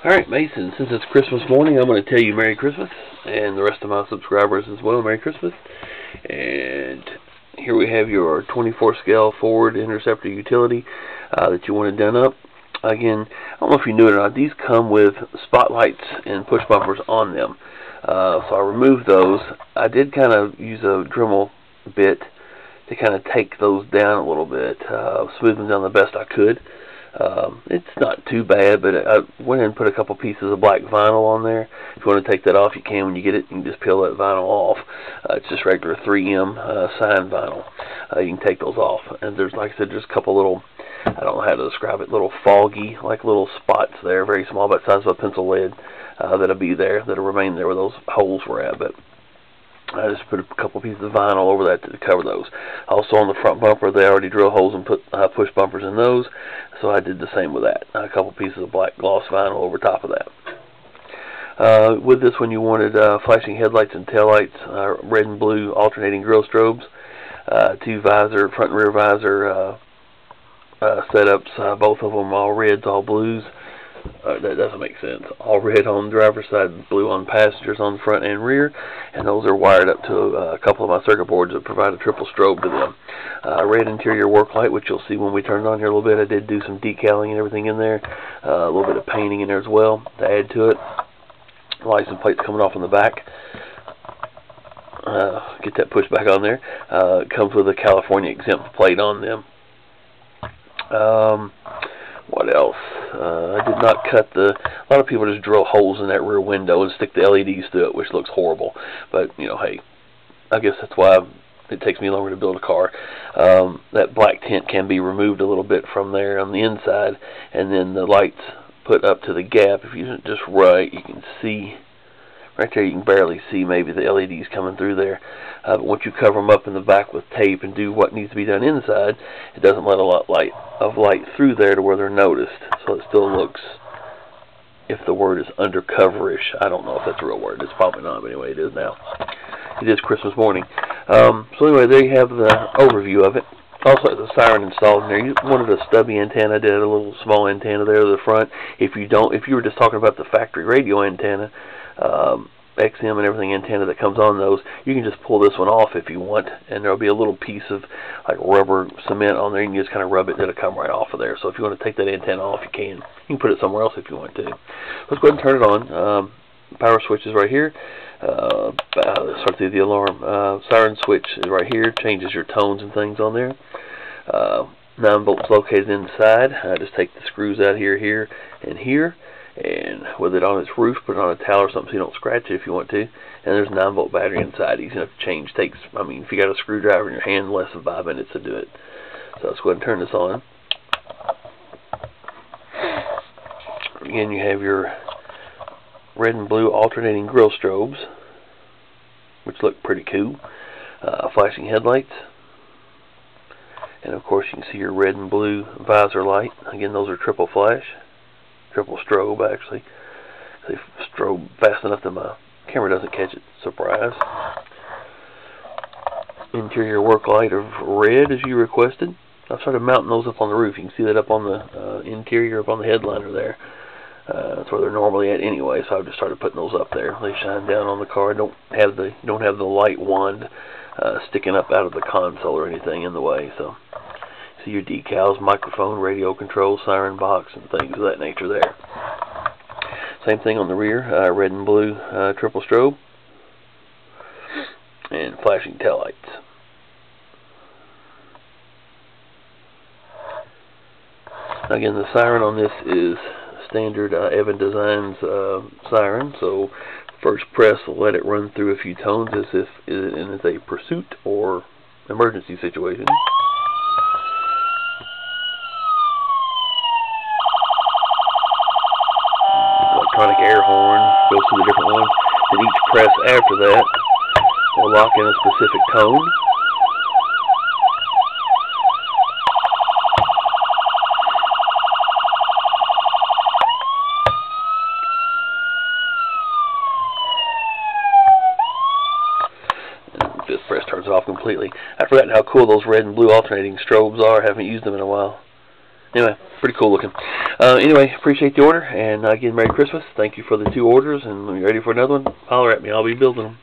Alright, Mason, since it's Christmas morning, I'm going to tell you Merry Christmas, and the rest of my subscribers as well, Merry Christmas. And here we have your 24 scale Ford Interceptor Utility that you wanted done up. Again, I don't know if you knew it or not, these come with spotlights and push bumpers on them. So I removed those. I did kind of use a Dremel bit to kind of take those down a little bit, smooth them down the best I could. It's not too bad, but I went and put a couple pieces of black vinyl on there. If you want to take that off, you can when you get it. You can just peel that vinyl off. It's just regular 3M sign vinyl. You can take those off. And there's, like I said, just a couple little, I don't know how to describe it, little foggy, like little spots there, very small, about the size of a pencil lead, that'll be there, that'll remain there where those holes were at. But I just put a couple pieces of vinyl over that to cover those. Also on the front bumper, they already drill holes and put push bumpers in those, so I did the same with that. A couple pieces of black gloss vinyl over top of that. With this one, you wanted flashing headlights and taillights, red and blue alternating grille strobes, two visor, front and rear visor setups, both of them all reds, all blues. That doesn't make sense. All red on the driver's side, blue on passengers on the front and rear, and those are wired up to a couple of my circuit boards that provide a triple strobe to them. Red interior work light, which you'll see when we turn it on here a little bit. I did do some decaling and everything in there, a little bit of painting in there as well to add to it. License plates coming off in the back. Get that pushed back on there. It comes with a California exempt plate on them. What else? I did not cut a lot of people just drill holes in that rear window and stick the LEDs through it, which looks horrible. But, you know, hey, I guess that's why it takes me longer to build a car. That black tint can be removed a little bit from there on the inside, and then the lights put up to the gap. If you just right, you can see right there, you can barely see maybe the LEDs coming through there. But once you cover them up in the back with tape and do what needs to be done inside, it doesn't let a lot of light through there to where they're noticed. So it still looks, if the word is undercoverish, I don't know if that's a real word. It's probably not, but anyway, it is now. It is Christmas morning. So anyway, there you have the overview of it. Also, has a siren installed in there. You wanted a stubby antenna. I did a little small antenna there to the front. If you were just talking about the factory radio antenna, XM and everything antenna that comes on those, you can just pull this one off if you want, and there'll be a little piece of like rubber cement on there. You can just kind of rub it, and it'll come right off of there. So if you want to take that antenna off, you can. You can put it somewhere else if you want to. Let's go ahead and turn it on. Power switch is right here. Let's start through the alarm. Siren switch is right here. Changes your tones and things on there. 9 volts located inside. Just take the screws out here, and here. And with it on its roof, put it on a towel or something so you don't scratch it if you want to. And there's a 9 volt battery inside. Easy enough to change. Takes, I mean, if you got a screwdriver in your hand, less than 5 minutes to do it. So let's go ahead and turn this on. Again, you have your red and blue alternating grille strobes, which look pretty cool. Flashing headlights. And of course, you can see your red and blue visor light. Again, those are triple flash. Triple strobe, actually. They strobe fast enough that my camera doesn't catch it. Surprise. Interior work light of red, as you requested. I started mounting those up on the roof. You can see that up on the interior, up on the headliner there. That's where they're normally at anyway. So I just started putting those up there. They shine down on the car. Don't have the light wand sticking up out of the console or anything in the way. So. See your decals, microphone, radio control, siren box, and things of that nature there. Same thing on the rear, red and blue triple strobe, and flashing taillights. Again, the siren on this is standard Evan Designs siren, so first press will let it run through a few tones as if it is a pursuit or emergency situation. Electronic air horn goes through the different ones. Then each press after that will lock in a specific tone. And fifth press turns it off completely. I've forgotten how cool those red and blue alternating strobes are. I haven't used them in a while. Anyway, pretty cool looking. Anyway, appreciate the order, and again, Merry Christmas. Thank you for the 2 orders, and when you're ready for another one, holler at me. I'll be building them.